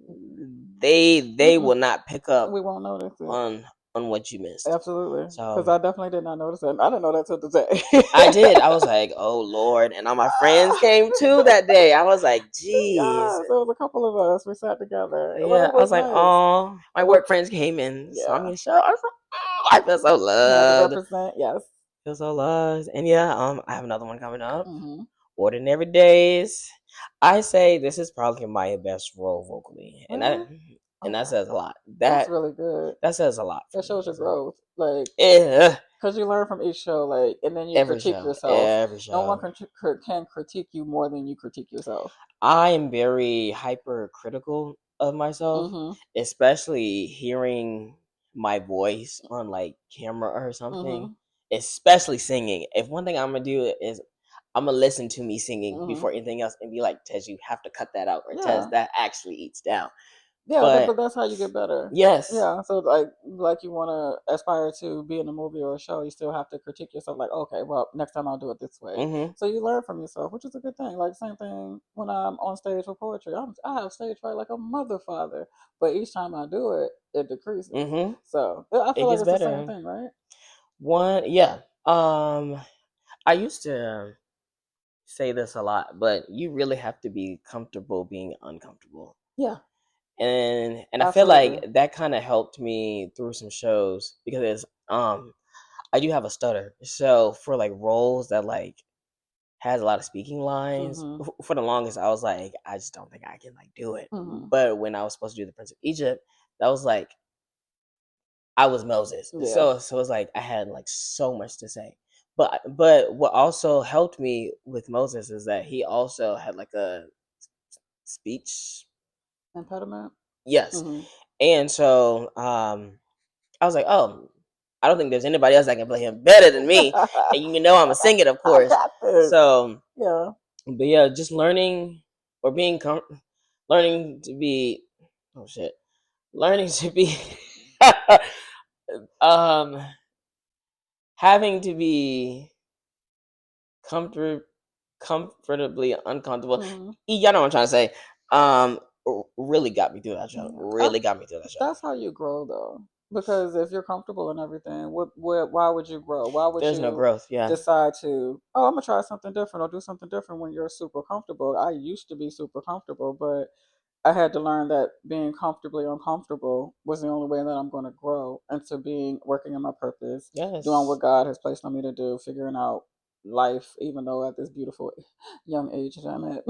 they will Mm-mm. not pick up We won't notice it. on what you missed. Absolutely. Because So I definitely did not notice it. I didn't know that till today. I did. I was like, oh Lord, and all my friends came too that day. I was like, geez, Yes, there was a couple of us. We sat together, but yeah. it I was was like, nice. oh, my We, work friends came in, saw me yeah, in the show. I was like, oh, I feel so you had to loved. represent. Yes. Feel so loved. And yeah, I have another one coming up. Mhm. Ordinary Days. I say this is probably my best role vocally, and that Really? and that Okay. says a lot. That's That really good. that says a lot for That me. shows your So, growth. Like, yeah, because you learn from each show, like, and then you every critique show, yourself. every No one show. can critique you more than you critique yourself. I am very hypercritical of myself, Mhm. especially hearing my voice on like camera or something, Mhm. especially singing. If one thing I'm gonna do is I'm gonna listen to me singing Mhm. before anything else and be like, Tez, you have to cut that out, or Tez, Yeah. that actually eats down. Yeah, But but that's how you get better. yes, Yeah, so like you want to aspire to be in a movie or a show, you still have to critique yourself. Like, okay, well, next time I'll do it this way. mm-hmm, So you learn from yourself, which is a good thing. Like same thing when I'm on stage for poetry. I have stage fright like a mother father, but each time I do it, it decreases. mm-hmm, So I it feel like gets it's the same better. thing, right? One, yeah. I used to say this a lot, but you really have to be comfortable being uncomfortable. Yeah, And I feel absolutely. like that kind of helped me through some shows because I do have a stutter. So for like roles that like has a lot of speaking lines, Mhm. for the longest I was like I just don't think I can like do it. Mhm. But when I was supposed to do the Prince of Egypt, that was like I was Moses. Yeah. So it's like I had like so much to say. But what also helped me with Moses is that he also had like a speech. Impediment. Yes. Mhm. And so I was like, oh, I don't think there's anybody else that can play him better than me. And I'm a singer, of I course. got this. So, Yeah. but yeah, just learning or learning to be, oh shit, learning to be, um, having to be comfort, comfortably uncomfortable. Mhm. Y'all know what I'm trying to say. Really got me through that show. Yeah. Really got me through that show. That's how you grow, though. Because if you're comfortable in everything, why would you grow? Why would There's no you growth. Yeah. decide to, oh, I'm gonna try something different or do something different when you're super comfortable? I used to be super comfortable, but I had to learn that being comfortably uncomfortable was the only way that I'm going to grow into being working in my purpose, doing Yes. what God has placed on me to do, figuring out life, even though at this beautiful young age that I'm at,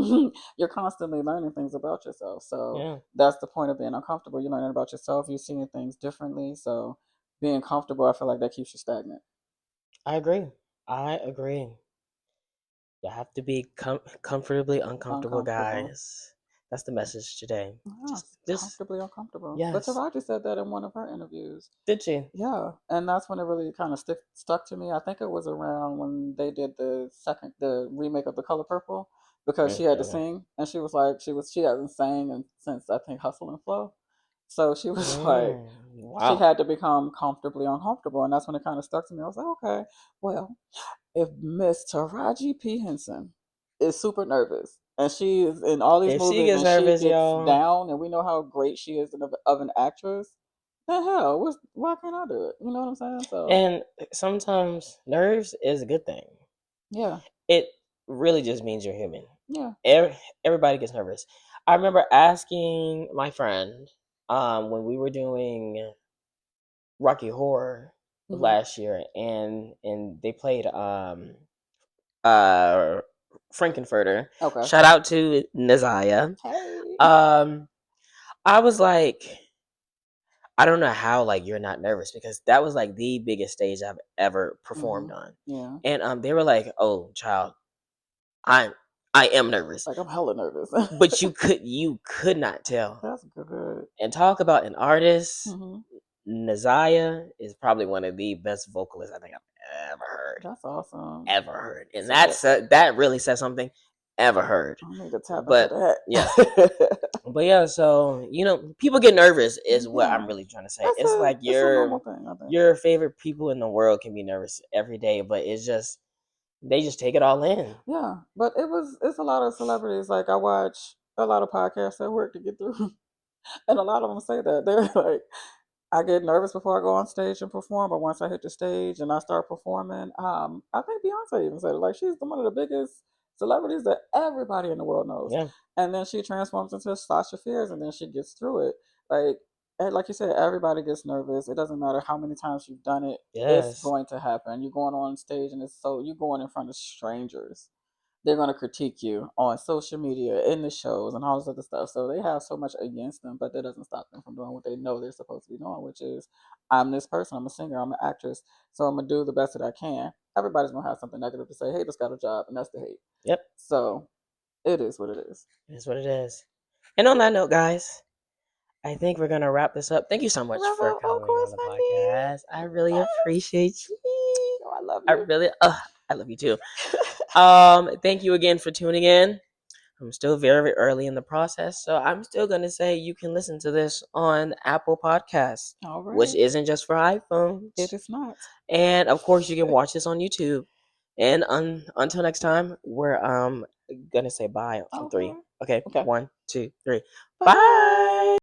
you're constantly learning things about yourself. So Yeah. that's the point of being uncomfortable. You're learning about yourself, you're seeing things differently. So being comfortable, I feel like that keeps you stagnant. I agree. I agree. You have to be comfortably uncomfortable, Uncomfortable. guys. That's the message today. Yes, Just comfortably uncomfortable. But yes. Taraji said that in one of her interviews. Did she? Yeah, and that's when it really kind of stuck to me. I think it was around when they did the remake of The Color Purple, because she had to Okay. sing, and she was like, she hasn't sang since I think Hustle and Flow, so she was like, she Wow. had to become comfortably uncomfortable, and that's when it kind of stuck to me. I was like, okay, well, if Miss Taraji P Henson is super nervous and she is in all these If she movies gets and she nervous, gets y'all, down, and we know how great she is of an actress, the hell, why can't I do it? You know what I'm saying? So and sometimes nerves is a good thing. yeah, It really just means you're human. yeah, Everybody gets nervous. I remember asking my friend when we were doing Rocky Horror hmm, last year, and they played uh Frankenfurter. okay, Shout out to Naziah. hey, Um, I was like, I don't know how like you're not nervous because that was like the biggest stage I've ever hmm, performed on, yeah, and they were like, "Oh, child, I'm I am nervous," like I'm hella nervous. but you could not tell. That's good. And talk about an artist, Hmm. Naziah is probably one of the best vocalists I think I've ever heard. That's awesome. Ever heard. And So that that really says something. Ever heard. I need to tap into But yeah. that. But yeah, so people get nervous is what I'm Yeah, really trying to say. It's like it's a normal thing, I think. your favorite people in the world can be nervous every day, but it's just they just take it all in. Yeah, but it's a lot of celebrities. Like I watch a lot of podcasts at work to get through, and a lot of them say that they're like, I get nervous before I go on stage and perform, but once I hit the stage and I start performing, I think Beyonce even said it. Like she's one of the biggest celebrities that everybody in the world knows, Yeah. and then she transforms into Sasha Fierce, and then she gets through it. Like and like you said, everybody gets nervous. It doesn't matter how many times you've done it; it's Yes. going to happen. You're going on stage, and you're going in front of strangers. They're going to critique you on social media, in the shows, and all this other stuff. So they have so much against them, but that doesn't stop them from doing what they know they're supposed to be doing, which is, I'm this person, I'm a singer, I'm an actress, so I'm gonna do the best that I can. Everybody's gonna have something negative to say. Hey, just got a job, and that's the hate. Yep. So it is what it is. It is what it is. And on that note, guys, I think we're gonna wrap this up. Thank you so much Wrap for up, of coming on course, the honey. podcast. I really Yes. appreciate you. Oh, I love I you. really, I love you too. Thank you again for tuning in. I'm still very early in the process, so I'm still gonna say you can listen to this on Apple Podcasts, All which right. isn't just for It iPhones. is not. And of course, you can watch this on YouTube. And until next time, we're gonna say bye on three. Okay. Okay, Okay. 1, 2, 3. Bye. Bye.